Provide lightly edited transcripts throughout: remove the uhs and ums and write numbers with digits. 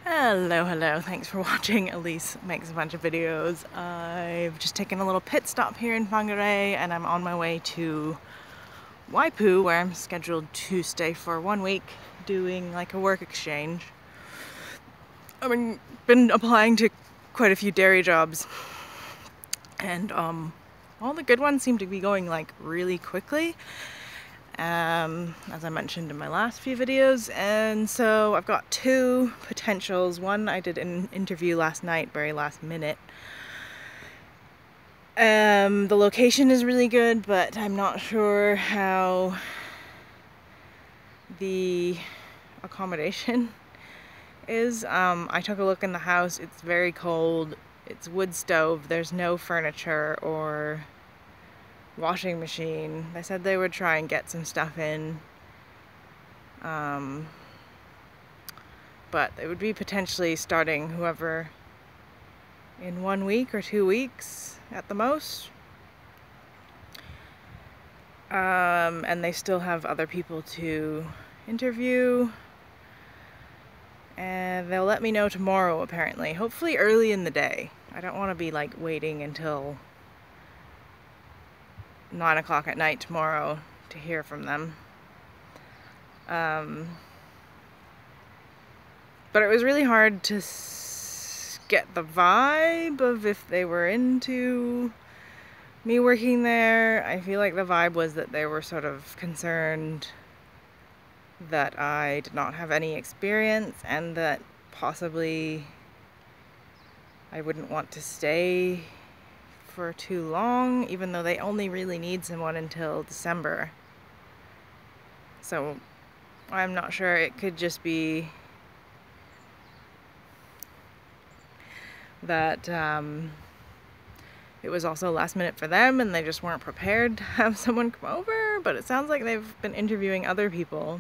Hello, thanks for watching. Elise makes a bunch of videos. I've just taken a little pit stop here in Whangarei and I'm on my way to Waipu, where I'm scheduled to stay for 1 week doing like a work exchange. I've been applying to quite a few dairy jobs and all the good ones seem to be going like really quickly. As I mentioned in my last few videos, and so I've got two potentials. One, I did an interview last night, very last minute. The location is really good, but I'm not sure how the accommodation is. I took a look in the house. It's very cold. It's wood stove. There's no furniture or washing machine. They said they would try and get some stuff in, but it would be potentially starting whoever in 1 week or 2 weeks at the most, and they still have other people to interview, and they'll let me know tomorrow apparently, hopefully early in the day. I don't want to be like waiting until 9 o'clock at night tomorrow to hear from them. But it was really hard to get the vibe of if they were into me working there. I feel like the vibe was that they were sort of concerned that I did not have any experience and that possibly I wouldn't want to stay for too long, even though they only really need someone until December. So I'm not sure. It could just be that it was also last minute for them and they just weren't prepared to have someone come over, but it sounds like they've been interviewing other people,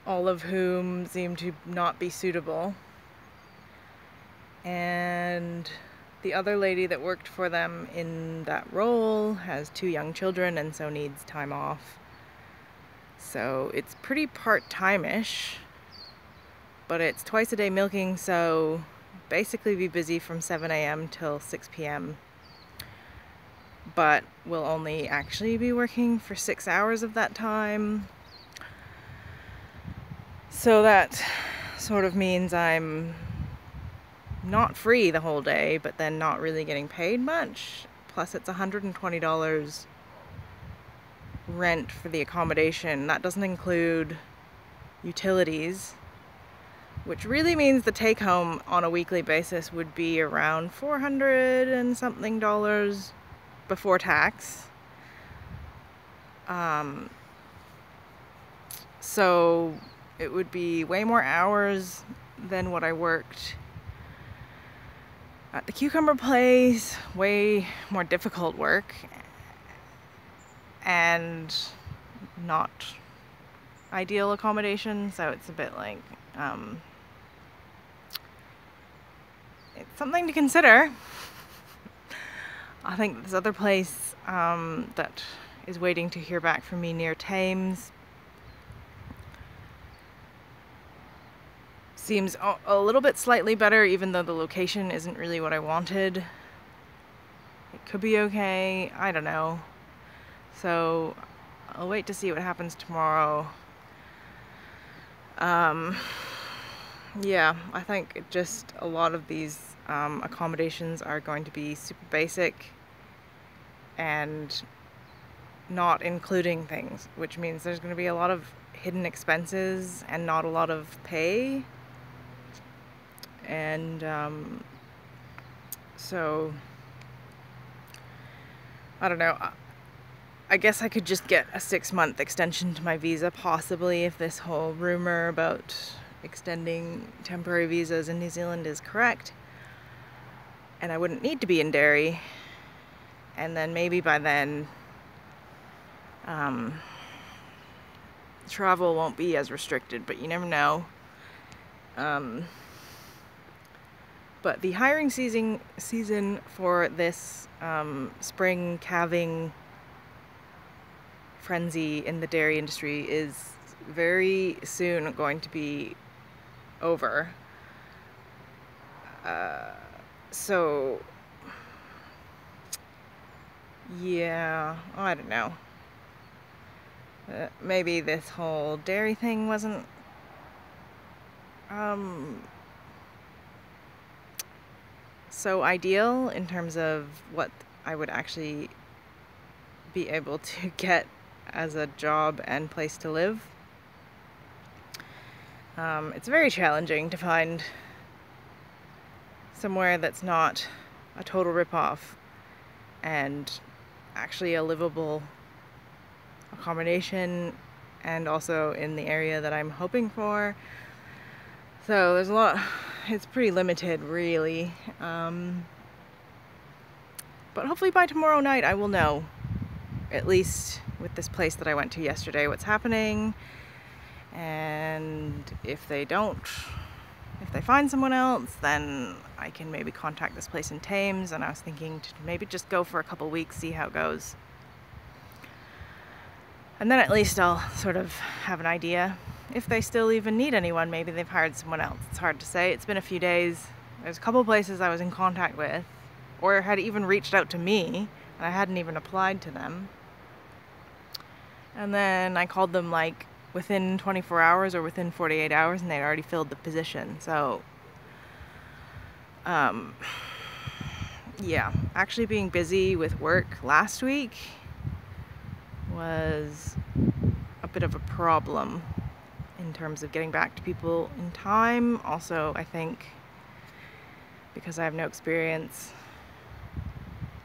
all of whom seem to not be suitable. And the other lady that worked for them in that role has 2 young children and so needs time off. So it's pretty part-time-ish, but it's twice a day milking, so basically be busy from 7 a.m. till 6 p.m. But we'll only actually be working for 6 hours of that time. So that sort of means I'm not free the whole day, but then not really getting paid much. Plus it's $120 rent for the accommodation. That doesn't include utilities, which really means the take home on a weekly basis would be around $400 and something before tax. So it would be way more hours than what I worked at the cucumber place, way more difficult work, and not ideal accommodation, so it's a bit like, it's something to consider. I think this other place that is waiting to hear back from me near Thames seems a little bit slightly better, even though the location isn't really what I wanted. It could be okay, I don't know. So I'll wait to see what happens tomorrow. Yeah, I think just a lot of these accommodations are going to be super basic and not including things, which means there's going to be a lot of hidden expenses and not a lot of pay. And so I don't know. I guess I could just get a 6-month extension to my visa, possibly, if this whole rumor about extending temporary visas in New Zealand is correct. And I wouldn't need to be in dairy. And then maybe by then travel won't be as restricted, but you never know. But the hiring season for this spring calving frenzy in the dairy industry is very soon going to be over. So yeah, I don't know. Maybe this whole dairy thing wasn't so ideal in terms of what I would actually be able to get as a job and place to live. It's very challenging to find somewhere that's not a total ripoff and actually a livable accommodation, and also in the area that I'm hoping for. So there's a lot, it's pretty limited really. But hopefully by tomorrow night I will know, at least with this place that I went to yesterday, what's happening. And if they find someone else, then I can maybe contact this place in Thames. And I was thinking to maybe just go for a couple weeks, see how it goes. And then at least I'll sort of have an idea if they still even need anyone. Maybe they've hired someone else. It's hard to say. It's been a few days. There's a couple places I was in contact with, or had even reached out to me, and I hadn't even applied to them. And then I called them like within 24 hours or within 48 hours, and they'd already filled the position. So, yeah, actually being busy with work last week was a bit of a problem in terms of getting back to people in time. Also, I think because I have no experience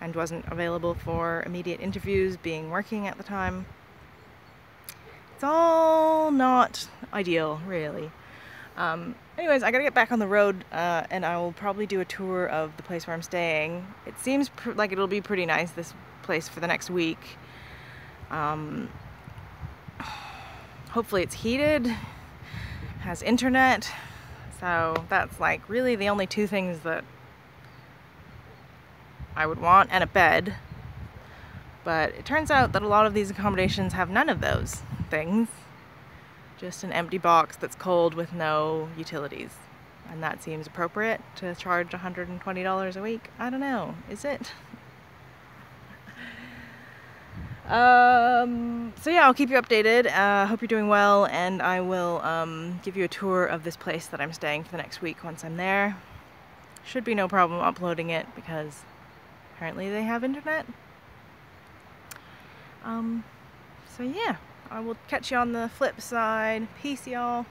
and wasn't available for immediate interviews, being working at the time, it's all not ideal, really. Anyways, I gotta get back on the road, and I will probably do a tour of the place where I'm staying. It seems like it'll be pretty nice, this place, for the next week. Hopefully it's heated, has internet, so that's like really the only two things that I would want, and a bed. But it turns out that a lot of these accommodations have none of those things. Just an empty box that's cold with no utilities. And that seems appropriate to charge $120 a week. I don't know, is it? So yeah, I'll keep you updated. Hope you're doing well, and I will give you a tour of this place that I'm staying for the next week once I'm there. Should be no problem uploading it because apparently they have internet. So yeah, I will catch you on the flip side. Peace, y'all.